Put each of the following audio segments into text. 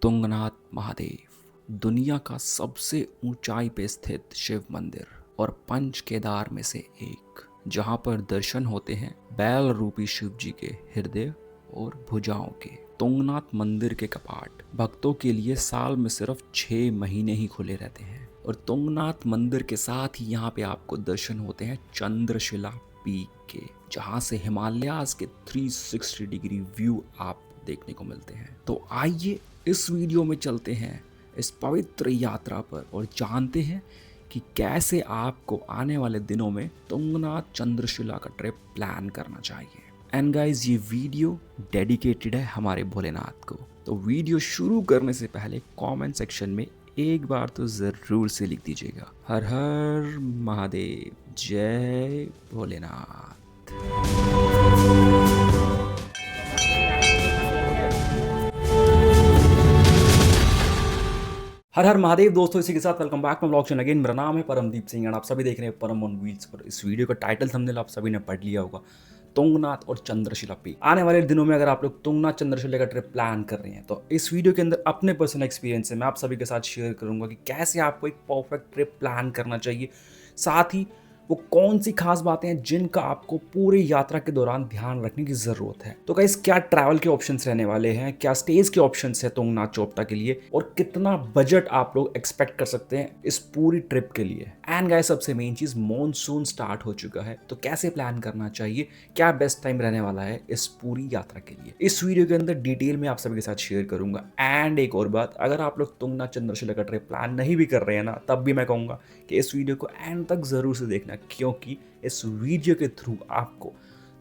तुंगनाथ महादेव दुनिया का सबसे ऊंचाई पे स्थित शिव मंदिर और पंच केदार में से एक, जहां पर दर्शन होते हैं बैल रूपी शिव जी के हृदय और भुजाओं के। तुंगनाथ मंदिर के कपाट भक्तों के लिए साल में सिर्फ 6 महीने ही खुले रहते हैं और तुंगनाथ मंदिर के साथ ही यहाँ पे आपको दर्शन होते हैं चंद्रशिला पीक के, जहां से हिमालयाज के 360 डिग्री व्यू आप देखने को मिलते हैं। तो आइए इस वीडियो में चलते हैं इस पवित्र यात्रा पर और जानते हैं कि कैसे आपको आने वाले दिनों में तुंगनाथ चंद्रशिला का ट्रिप प्लान करना चाहिए। एंड गाइस, ये वीडियो डेडिकेटेड है हमारे भोलेनाथ को। तो वीडियो शुरू करने से पहले कमेंट सेक्शन में एक बार तो जरूर से लिख दीजिएगा, हर हर महादेव, जय भोलेनाथ। हर हर महादेव दोस्तों, इसी के साथ welcome back my blog channel again. मेरा नाम है परमदीप सिंह और आप सभी देख रहे हैं परम ऑन व्हील्स पर। इस वीडियो का टाइटल थंबनेल आप सभी ने पढ़ लिया होगा, तुंगनाथ और चंद्रशिला पीक। आने वाले दिनों में अगर आप लोग तुंगनाथ चंद्रशिला का ट्रिप प्लान कर रहे हैं तो इस वीडियो के अंदर अपने पर्सनल एक्सपीरियंस से मैं आप सभी के साथ शेयर करूंगा कि कैसे आपको एक परफेक्ट ट्रिप प्लान करना चाहिए, साथ ही वो कौन सी खास बातें हैं जिनका आपको पूरी यात्रा के दौरान ध्यान रखने की जरूरत है। तो गाइस, क्या ट्रैवल के ऑप्शंस रहने वाले हैं, क्या स्टेज के ऑप्शंस है तुंगनाथ चोपटा के लिए, और कितना बजट आप लोग एक्सपेक्ट कर सकते हैं इस पूरी ट्रिप के लिए। एंड गाइस, सबसे मेन चीज, मॉनसून स्टार्ट हो चुका है तो कैसे प्लान करना चाहिए, क्या बेस्ट टाइम रहने वाला है इस पूरी यात्रा के लिए, इस वीडियो के अंदर डिटेल में आप सभी के साथ शेयर करूंगा। एंड एक और बात, अगर आप लोग तुंगनाथ चंद्रशिला का ट्रिप प्लान नहीं भी कर रहे हैं ना, तब भी मैं कहूंगा कि इस वीडियो को एंड तक जरूर से देखना, क्योंकि इस वीडियो के थ्रू आपको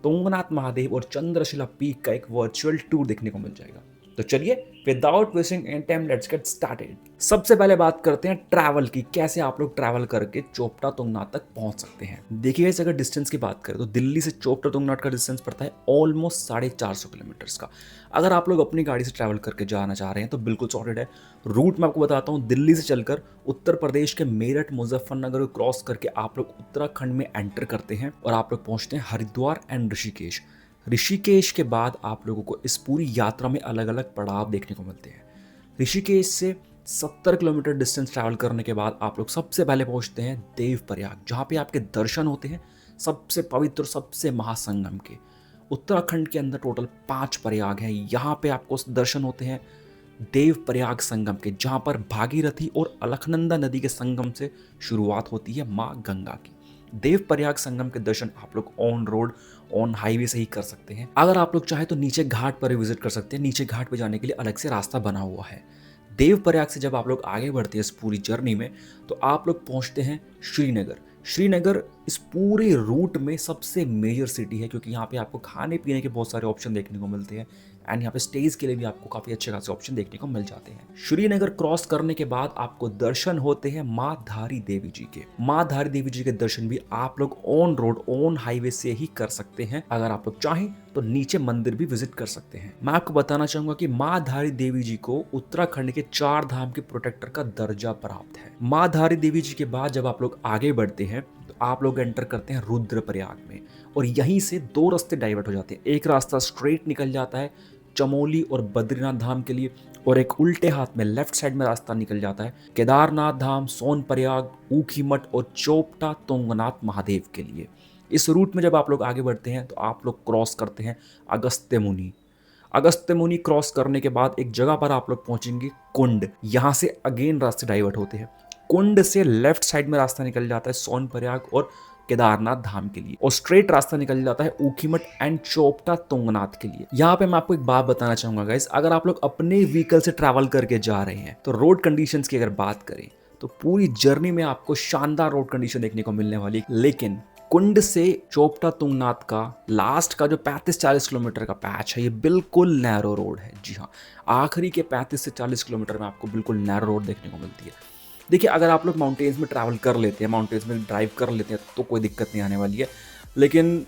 तुंगनाथ महादेव और चंद्रशिला पीक का एक वर्चुअल टूर देखने को मिल जाएगा। तो चलिए, without wasting any time, let's get started. सबसे पहले बात करते हैं ट्रैवल की, कैसे आप लोग ट्रैवल करके चोपटा तुंगनाथ तक पहुंच सकते हैं। देखिए, अगर डिस्टेंस की बात करें तो दिल्ली से चोपटा तुंगनाथ का डिस्टेंस पड़ता है ऑलमोस्ट 450 किलोमीटर्स का। अगर आप लोग अपनी गाड़ी से ट्रैवल करके जाना चाह रहे हैं तो बिल्कुल सॉर्टेड है। रूट मैं आपको बताता हूँ, दिल्ली से चलकर उत्तर प्रदेश के मेरठ मुजफ्फरनगर को क्रॉस करके आप लोग उत्तराखंड में एंटर करते हैं और आप लोग पहुंचते हैं हरिद्वार एंड ऋषिकेश। ऋषिकेश के बाद आप लोगों को इस पूरी यात्रा में अलग अलग पड़ाव देखने को मिलते हैं। ऋषिकेश से 70 किलोमीटर डिस्टेंस ट्रैवल करने के बाद आप लोग सबसे पहले पहुंचते हैं देवप्रयाग, जहां पे आपके दर्शन होते हैं सबसे पवित्र, सबसे महासंगम के। उत्तराखंड के अंदर टोटल 5 प्रयाग हैं। यहाँ पे आपको दर्शन होते हैं देवप्रयाग संगम के, जहां पर भागीरथी और अलकनंदा नदी के संगम से शुरुआत होती है माँ गंगा की। देवप्रयाग संगम के दर्शन आप लोग ऑन रोड, ऑन हाईवे से ही कर सकते हैं। अगर आप लोग चाहे तो नीचे घाट पर विजिट कर सकते हैं। नीचे घाट पर जाने के लिए अलग से रास्ता बना हुआ है। देवप्रयाग से जब आप लोग आगे बढ़ते हैं इस पूरी जर्नी में, तो आप लोग पहुंचते हैं श्रीनगर। श्रीनगर इस पूरे रूट में सबसे मेजर सिटी है, क्योंकि यहाँ पे आपको खाने पीने के बहुत सारे ऑप्शन देखने को मिलते हैं एंड यहाँ पे स्टेज के लिए भी आपको काफी अच्छे खासे ऑप्शन देखने को मिल जाते हैं। श्रीनगर क्रॉस करने के बाद आपको दर्शन होते हैं माँ धारी देवी जी के। माँ धारी देवी जी के दर्शन भी आप लोग ऑन रोड, ऑन हाईवे से ही कर सकते हैं। अगर आप लोग चाहें तो नीचे मंदिर भी विजिट कर सकते हैं। मैं आपको बताना चाहूंगा कि माँ धारी देवी जी को उत्तराखंड के 4 धाम के प्रोटेक्टर का दर्जा प्राप्त है। माँ धारी देवी जी के बाद जब आप लोग आगे बढ़ते हैं तो आप लोग एंटर करते हैं रुद्रप्रयाग में, और यहीं से 2 रास्ते डाइवर्ट हो जाते हैं। एक रास्ता स्ट्रेट निकल जाता है चमोली और बद्रीनाथ धाम के लिए, और एक उल्टे हाथ में लेफ्ट साइड में रास्ता निकल जाता है केदारनाथ धाम, सोनप्रयाग, ऊखीमठ और चोपटा तुंगनाथ महादेव के लिए। इस रूट में जब आप लोग आगे बढ़ते हैं तो आप लोग क्रॉस करते हैं अगस्त्य मुनि। अगस्त्य मुनि क्रॉस करने के बाद एक जगह पर आप लोग पहुंचेंगे कुंड। यहाँ से अगेन रास्ते डाइवर्ट होते हैं। कुंड से लेफ्ट साइड में रास्ता निकल जाता है सोनप्रयाग और केदारनाथ धाम के लिए, और स्ट्रेट रास्ता निकल जाता है ऊखीमठ एंड चोपटा तुंगनाथ के लिए। यहाँ पे मैं आपको एक बात बताना चाहूंगा गाइस, अगर आप लोग अपने व्हीकल से ट्रैवल करके जा रहे हैं तो रोड कंडीशंस की अगर बात करें तो पूरी जर्नी में आपको शानदार रोड कंडीशन देखने को मिलने वाली है। लेकिन कुंड से चोपटा तुंगनाथ का लास्ट का जो 35-40 किलोमीटर का पैच है, ये बिल्कुल नैरो रोड है। जी हाँ, आखिरी के 35 से 40 किलोमीटर में आपको बिल्कुल नैरो रोड देखने को मिलती है। देखिए, अगर आप लोग माउंटेन्स में ट्रैवल कर लेते हैं, माउंटेन्स में ड्राइव कर लेते हैं तो कोई दिक्कत नहीं आने वाली है, लेकिन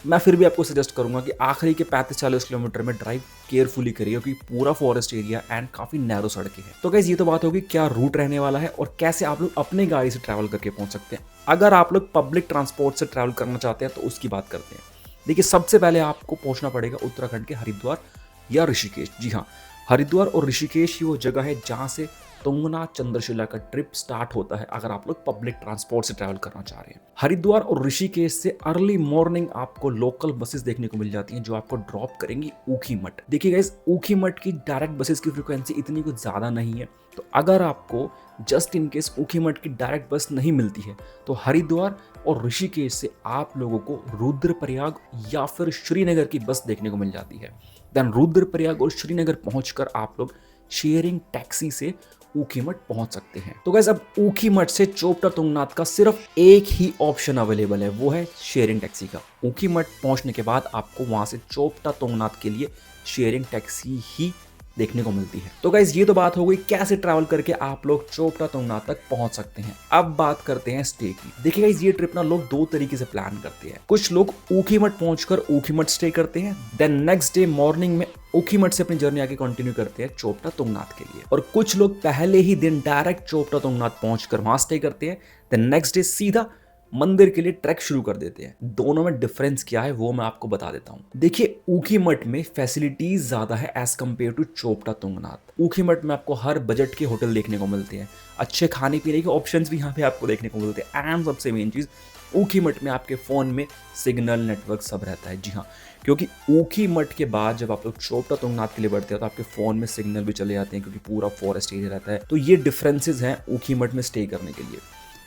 मैं फिर भी आपको सजेस्ट करूंगा कि आखिरी के 35-40 किलोमीटर में ड्राइव केयरफुली करिए, क्योंकि पूरा फॉरेस्ट एरिया एंड काफ़ी नैरो सड़कें हैं। तो गाइस, ये तो बात होगी क्या रूट रहने वाला है और कैसे आप लोग अपनी गाड़ी से ट्रैवल करके पहुंच सकते हैं। अगर आप लोग पब्लिक ट्रांसपोर्ट से ट्रैवल करना चाहते हैं तो उसकी बात करते हैं। देखिए, सबसे पहले आपको पहुंचना पड़ेगा उत्तराखंड के हरिद्वार या ऋषिकेश। जी हाँ, हरिद्वार और ऋषिकेश ही वो जगह है जहाँ से तुंगनाथ चंद्रशिला का ट्रिप स्टार्ट होता है अगर आप लोग पब्लिक ट्रांसपोर्ट से ट्रैवल करना चाह रहे हैं। हरिद्वार और ऋषिकेश से अर्ली मॉर्निंग आपको लोकल बसेस देखने को मिल जाती हैं जो आपको ड्रॉप करेंगी ऊखीमठ। देखिए गाइस, ऊखीमठ की डायरेक्ट बसेस की फ्रीक्वेंसी इतनी कुछ ज़्यादा नहीं है, तो अगर आपको जस्ट इन केस ऊखीमठ की डायरेक्ट बस नहीं मिलती है तो हरिद्वार और ऋषिकेश से आप लोगों को रुद्रप्रयाग या फिर श्रीनगर की बस देखने को मिल जाती है। देन रुद्रप्रयाग और श्रीनगर पहुंचकर आप लोग शेयरिंग टैक्सी से ऊखीमठ पहुंच सकते हैं। तो गाइस, अब ऊखीमठ से चोपटा तुंगनाथ का सिर्फ एक ही ऑप्शन अवेलेबल है, वो है शेयरिंग टैक्सी का। ऊखीमठ पहुंचने के बाद आपको वहां से चोपटा तुंगनाथ के लिए शेयरिंग टैक्सी ही देखने को मिलती है। तो गाइस, ये तो बात हो गई कैसे ट्रैवल करके आप लोग चोपटा तुंगनाथ तक पहुंच सकते हैं। अब बात करते हैं स्टे की। देखिए गाइस, ये ट्रिप ना लोग दो तरीके से प्लान करते हैं। कुछ लोग ऊखीमठ पहुंचकर ऊखीमठ स्टे करते हैं, देन नेक्स्ट डे मॉर्निंग में ऊखीमठ से अपनी जर्नी आगे कंटिन्यू करते हैं चोपटा तुंगनाथ के लिए। और कुछ लोग पहले ही दिन डायरेक्ट चोपटा तुंगनाथ पहुंचकर वहां स्टे करते हैं, देन नेक्स्ट डे सीधा मंदिर के लिए ट्रैक शुरू कर देते हैं। दोनों में डिफरेंस क्या है वो मैं आपको बता देता हूँ। देखिए, ऊखीमठ में फैसिलिटीज ज्यादा है as compare to Chopta Tungnath. Ukhimath में आपको हर बजट के होटल देखने को मिलते हैं, अच्छे खाने पीने के ऑप्शंस भी यहाँ पे आपको देखने को मिलते हैं, एंड सबसे मेन चीज ऊखीमठ में आपके फोन में सिग्नल नेटवर्क सब रहता है। जी हाँ, क्योंकि ऊखीमठ के बाद जब आप लोग चोपटा तुंगनाथ के लिए बढ़ते हैं तो आपके फोन में सिग्नल भी चले जाते हैं क्योंकि पूरा फॉरेस्ट एरिया रहता है। तो ये डिफरेंसेस हैं ऊखीमठ में स्टे करने के लिए।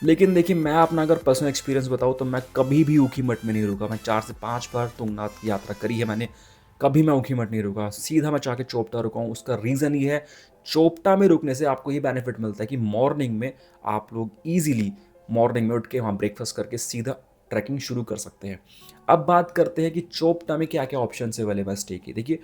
लेकिन देखिए, मैं अपना अगर पर्सनल एक्सपीरियंस बताऊँ तो मैं कभी भी ऊखीमठ में नहीं रुका। मैं 4 से 5 बार तुंगनाथ की यात्रा करी है मैंने, कभी मैं ऊखीमठ नहीं रुका, सीधा मैं जाके चोपटा रुका हूँ। उसका रीज़न ये है, चोपटा में रुकने से आपको ये बेनिफिट मिलता है कि मॉर्निंग में आप लोग ईजिली मॉर्निंग में उठ के वहाँ ब्रेकफास्ट करके सीधा ट्रैकिंग शुरू कर सकते हैं। अब बात करते हैं कि चोपटा में क्या क्या ऑप्शन अवेलेबल है स्टे की। देखिए,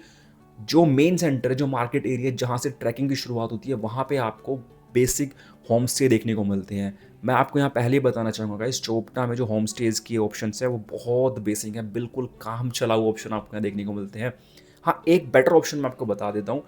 जो मेन सेंटर है, जो मार्केट एरिया जहाँ से ट्रैकिंग की शुरुआत होती है, वहाँ पे आपको बेसिक होम स्टे देखने को मिलते हैं। मैं आपको यहाँ पहले ही बताना चाहूँगा, इस चोपटा में जो होम स्टेज की ऑप्शन है वो बहुत बेसिक है, बिल्कुल काम चलाऊ ऑप्शन आपको यहाँ देखने को मिलते हैं। हाँ, एक बेटर ऑप्शन मैं आपको बता देता हूँ।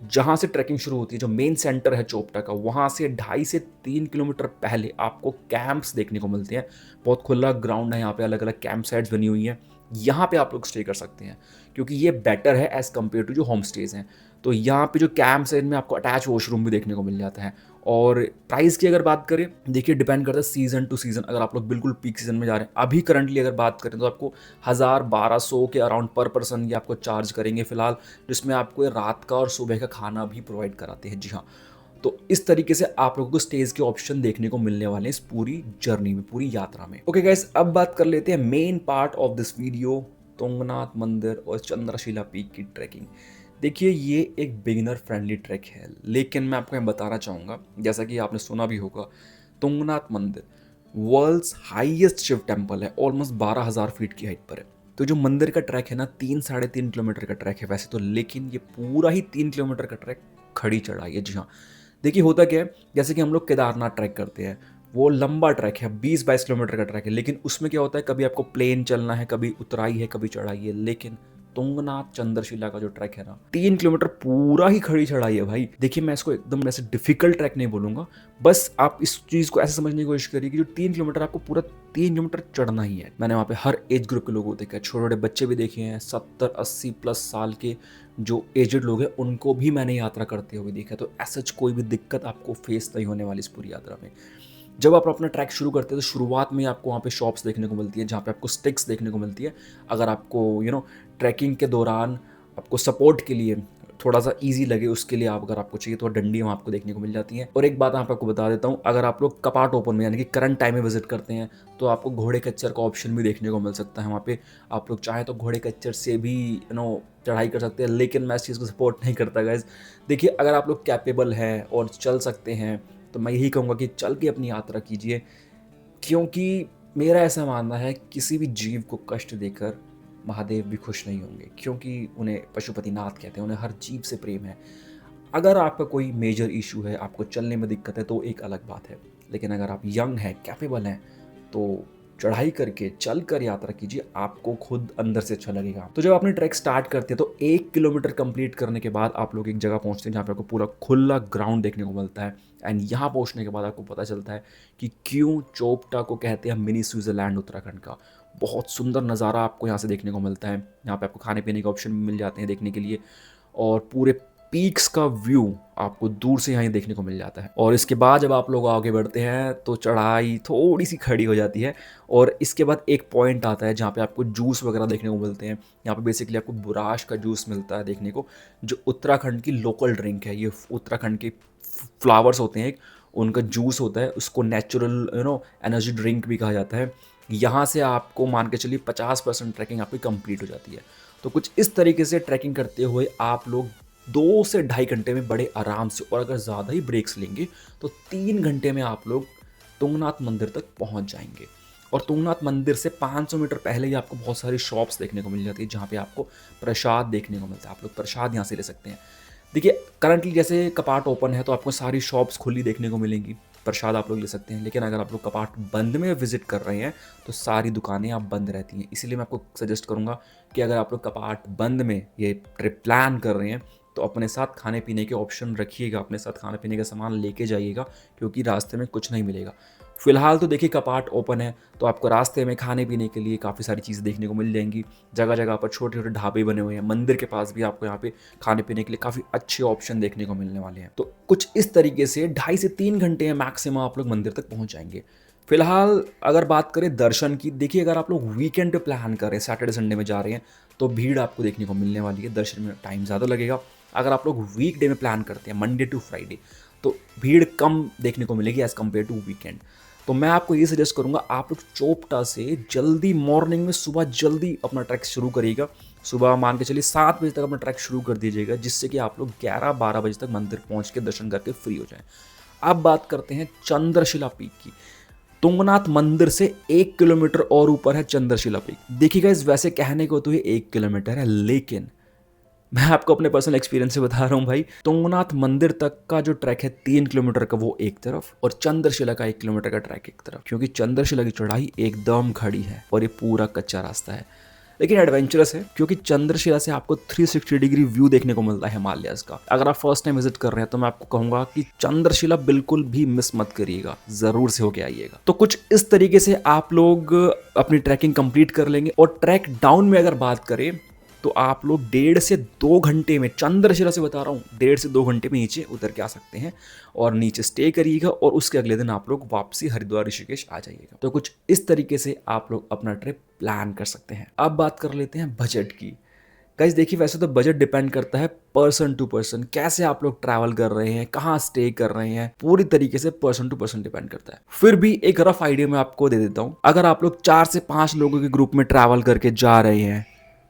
जहाँ से ट्रैकिंग शुरू होती है, जो मेन सेंटर है चोपटा का, वहाँ से 2.5 से 3 किलोमीटर पहले आपको कैंप्स देखने को मिलते हैं। बहुत खुला ग्राउंड है यहाँ पे, अलग अलग कैंप साइट्स बनी हुई हैं, यहाँ पे आप लोग स्टे कर सकते हैं क्योंकि ये बेटर है एज़ कम्पेयर टू जो होम स्टेज हैं। तो यहाँ पे जो कैंप्स है इनमें आपको अटैच वॉशरूम भी देखने को मिल जाता है। और प्राइस की अगर बात करें, देखिए डिपेंड करता है सीजन टू सीजन। अगर आप लोग बिल्कुल पीक सीजन में जा रहे हैं, अभी करंटली अगर बात करें तो आपको 1000-1200 के अराउंड पर पर्सन ये आपको चार्ज करेंगे फिलहाल, जिसमें आपको रात का और सुबह का खाना भी प्रोवाइड कराते हैं। जी हाँ, तो इस तरीके से आप लोगों को स्टेज के ऑप्शन देखने को मिलने वाले हैं इस पूरी जर्नी में, पूरी यात्रा में। ओके गाइस, अब बात कर लेते हैं main part of this video, Tungnath मंदिर और चंद्रशिला पीक की ट्रैकिंग। देखिए, ये एक बिगिनर फ्रेंडली ट्रैक है, लेकिन मैं आपको यहाँ बताना चाहूँगा, जैसा कि आपने सुना भी होगा, तुंगनाथ मंदिर वर्ल्ड्स हाईएस्ट शिव टेम्पल है, ऑलमोस्ट 12,000 फीट की हाइट पर है। तो जो मंदिर का ट्रैक है ना, 3-3.5 किलोमीटर का ट्रैक है वैसे तो, लेकिन ये पूरा ही 3 किलोमीटर का ट्रैक खड़ी चढ़ाई है। जी हाँ, देखिए होता क्या है, जैसे कि हम लोग केदारनाथ ट्रैक करते हैं, वो लंबा ट्रैक है, 20-22 किलोमीटर का ट्रैक है, लेकिन उसमें क्या होता है, कभी आपको प्लेन चलना है, कभी उतराई है, कभी चढ़ाई है। लेकिन तुंगनाथ चंद्रशिला का जो ट्रैक है ना, 3 किलोमीटर पूरा ही खड़ी चढ़ाई है भाई। देखिए, मैं इसको एकदम ऐसे डिफिकल्ट ट्रैक नहीं बोलूंगा, बस आप इस चीज़ को ऐसे समझने की कोशिश करिए कि जो 3 किलोमीटर आपको पूरा 3 किलोमीटर चढ़ना ही है। मैंने वहाँ पे हर एज ग्रुप के लोगों को देखा है, छोटे छोटे बच्चे भी देखे हैं, 70-80 प्लस साल के जो एजेड लोग हैं उनको भी मैंने यात्रा करते हुए देखा है। तो ऐसा कोई भी दिक्कत आपको फेस नहीं होने वाली इस पूरी यात्रा में। जब आप अपना ट्रैक शुरू करते हैं तो शुरुआत में आपको वहाँ पे शॉप्स देखने को मिलती है जहाँ पे आपको स्टिक्स देखने को मिलती है। अगर आपको ट्रैकिंग के दौरान आपको सपोर्ट के लिए थोड़ा सा इजी लगे, उसके लिए अगर आपको चाहिए तो डंडी वहाँ आपको देखने को मिल जाती हैं। और एक बात आपको बता देता हूँ, अगर आप लोग कपाट ओपन में यानी कि करंट टाइम में विजिट करते हैं तो आपको घोड़े कच्चर का ऑप्शन भी देखने को मिल सकता है वहाँ पे। आप लोग चाहें तो घोड़े कच्चर से भी चढ़ाई कर सकते हैं, लेकिन मैं इस चीज़ को सपोर्ट नहीं करता गाइज। देखिए, अगर आप लोग कैपेबल हैं और चल सकते हैं तो मैं यही कहूँगा कि चल के अपनी यात्रा कीजिए, क्योंकि मेरा ऐसा मानना है किसी भी जीव को कष्ट देकर महादेव भी खुश नहीं होंगे, क्योंकि उन्हें पशुपतिनाथ कहते हैं, उन्हें हर जीव से प्रेम है। अगर आपका कोई मेजर इशू है, आपको चलने में दिक्कत है तो एक अलग बात है, लेकिन अगर आप यंग हैं, कैपेबल हैं, तो चढ़ाई करके चल कर यात्रा कीजिए, आपको खुद अंदर से अच्छा लगेगा। तो जब आपने ट्रैक स्टार्ट करते हैं तो 1 किलोमीटर कंप्लीट करने के बाद आप लोग एक जगह पहुंचते हैं जहाँ पे आपको पूरा खुला ग्राउंड देखने को मिलता है। एंड यहाँ पहुंचने के बाद आपको पता चलता है कि क्यों चोपटा को कहते हैं मिनी स्विट्जरलैंड उत्तराखंड का। बहुत सुंदर नज़ारा आपको यहाँ से देखने को मिलता है। यहाँ पे आपको खाने पीने के ऑप्शन भी मिल जाते हैं देखने के लिए, और पूरे पीक्स का व्यू आपको दूर से यहाँ देखने को मिल जाता है। और इसके बाद जब आप लोग आगे बढ़ते हैं तो चढ़ाई थोड़ी सी खड़ी हो जाती है और इसके बाद एक पॉइंट आता है जहाँ पे आपको जूस वगैरह देखने को मिलते हैं। यहाँ पे बेसिकली आपको बुराश का जूस मिलता है देखने को, जो उत्तराखंड की लोकल ड्रिंक है। ये उत्तराखंड के फ्लावर्स होते हैं एक, उनका जूस होता है, उसको नेचुरल एनर्जी ड्रिंक भी कहा जाता है। यहाँ से आपको मान के चलिए 50% ट्रैकिंग आपकी कंप्लीट हो जाती है। तो कुछ इस तरीके से ट्रैकिंग करते हुए आप लोग 2 से ढाई घंटे में बड़े आराम से, और अगर ज़्यादा ही ब्रेक्स लेंगे तो 3 घंटे में आप लोग तुंगनाथ मंदिर तक पहुंच जाएंगे। और तुंगनाथ मंदिर से 500 मीटर पहले ही आपको बहुत सारी शॉप्स देखने को मिल जाती है जहाँ पे आपको प्रसाद देखने को मिलता है। आप लोग प्रसाद यहाँ से ले सकते हैं। देखिए करंटली जैसे कपाट ओपन है तो आपको सारी शॉप्स खुली देखने को मिलेंगी, प्रसाद आप लोग ले सकते हैं। लेकिन अगर आप लोग कपाट बंद में विजिट कर रहे हैं तो सारी दुकानें आप बंद रहती हैं। इसीलिए मैं आपको सजेस्ट करूंगा कि अगर आप लोग कपाट बंद में ये ट्रिप प्लान कर रहे हैं तो अपने साथ खाने पीने के ऑप्शन रखिएगा, अपने साथ खाने पीने का सामान लेके जाइएगा, क्योंकि रास्ते में कुछ नहीं मिलेगा। फिलहाल तो देखिए कपाट ओपन है तो आपको रास्ते में खाने पीने के लिए काफ़ी सारी चीज़ें देखने को मिल जाएंगी। जगह जगह पर छोटे छोटे ढाबे बने हुए हैं, मंदिर के पास भी आपको यहाँ पे खाने पीने के लिए काफ़ी अच्छे ऑप्शन देखने को मिलने वाले हैं। तो कुछ इस तरीके से 2.5 से 3 घंटे में मैक्सिमम आप लोग मंदिर तक पहुँच जाएंगे। फिलहाल अगर बात करें दर्शन की, देखिए अगर आप लोग वीकेंड पे प्लान कर रहे हैं, सैटरडे संडे में जा रहे हैं, तो भीड़ आपको देखने को मिलने वाली है, दर्शन में टाइम ज़्यादा लगेगा। अगर आप लोग वीकडे में प्लान करते हैं, मंडे टू फ्राइडे, तो भीड़ कम देखने को मिलेगी एज़ कम्पेयर टू वीकेंड। तो मैं आपको ये सजेस्ट करूंगा आप लोग चोपटा से जल्दी मॉर्निंग में सुबह जल्दी अपना ट्रैक शुरू करिएगा। सुबह मान के चलिए 7 बजे तक अपना ट्रैक शुरू कर दीजिएगा, जिससे कि आप लोग 11-12 बजे तक मंदिर पहुंच के दर्शन करके फ्री हो जाएं। अब बात करते हैं चंद्रशिला पीक की। तुंगनाथ मंदिर से 1 किलोमीटर और ऊपर है चंद्रशिला पीक। देखिएगा इस वैसे कहने को तो ये 1 किलोमीटर है, लेकिन मैं आपको अपने पर्सनल एक्सपीरियंस से बता रहा हूँ भाई, तुंगनाथ मंदिर तक का जो ट्रैक है 3 किलोमीटर का वो एक तरफ, और चंद्रशिला का 1 किलोमीटर का ट्रैक एक तरफ, क्योंकि चंद्रशिला की चढ़ाई एकदम खड़ी है और ये पूरा कच्चा रास्ता है, लेकिन एडवेंचरस है, क्योंकि चंद्रशिला से आपको 360 डिग्री व्यू देखने को मिलता है हिमालयाज का। अगर आप फर्स्ट टाइम विजिट कर रहे हैं तो मैं आपको कहूंगा कि चंद्रशिला बिल्कुल भी मिस मत करिएगा, जरूर से होके आइएगा। तो कुछ इस तरीके से आप लोग अपनी ट्रैकिंग कंप्लीट कर लेंगे। और ट्रैक डाउन में अगर बात करें तो आप लोग 1.5 से 2 घंटे में, चंद्रशिला से बता रहा हूँ, 1.5 से 2 घंटे में नीचे उतर के आ सकते हैं और नीचे स्टे करिएगा, और उसके अगले दिन आप लोग वापसी हरिद्वार ऋषिकेश आ जाइएगा। तो कुछ इस तरीके से आप लोग अपना ट्रिप प्लान कर सकते हैं। अब बात कर लेते हैं बजट की। गाइस देखिए वैसे तो बजट डिपेंड करता है पर्सन टू पर्सन, कैसे आप लोग ट्रैवल कर रहे हैं, कहाँ स्टे कर रहे हैं, पूरी तरीके से पर्सन टू पर्सन डिपेंड करता है। फिर भी एक रफ आइडिया मैं आपको दे देता हूँ। अगर आप लोग 4 से 5 लोगों के ग्रुप में ट्रैवल करके जा रहे हैं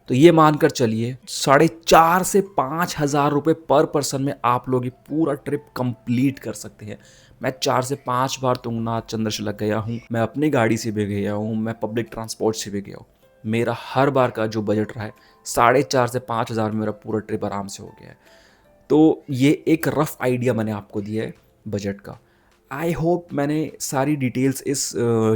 तो ये मानकर चलिए 4,500 से 5,000 रुपये पर पर्सन में आप लोग ये पूरा ट्रिप कंप्लीट कर सकते हैं। मैं 4 से 5 बार तुंगनाथ चंद्रशिला गया हूँ, मैं अपनी गाड़ी से भी गया हूँ, मैं पब्लिक ट्रांसपोर्ट से भी गया हूँ। मेरा हर बार का जो बजट रहा है 4,500 से 5,000 में मेरा पूरा ट्रिप आराम से हो गया है। तो ये एक रफ आइडिया मैंने आपको दिया है बजट का। आई होप मैंने सारी डिटेल्स इस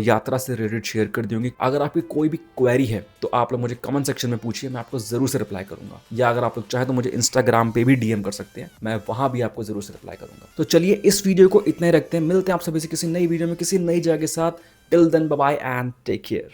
यात्रा से रिलेटेड शेयर कर दी होंगी। अगर आपकी कोई भी क्वेरी है तो आप लोग मुझे कमेंट सेक्शन में पूछिए, मैं आपको ज़रूर से रिप्लाई करूंगा। या अगर आप लोग चाहें तो मुझे इंस्टाग्राम पे भी डीएम कर सकते हैं, मैं वहाँ भी आपको ज़रूर से रिप्लाई करूंगा। तो चलिए इस वीडियो को इतना ही रखते हैं, मिलते हैं आप सभी से किसी नई वीडियो में किसी नई जगह के साथ। Till then bye bye and take care.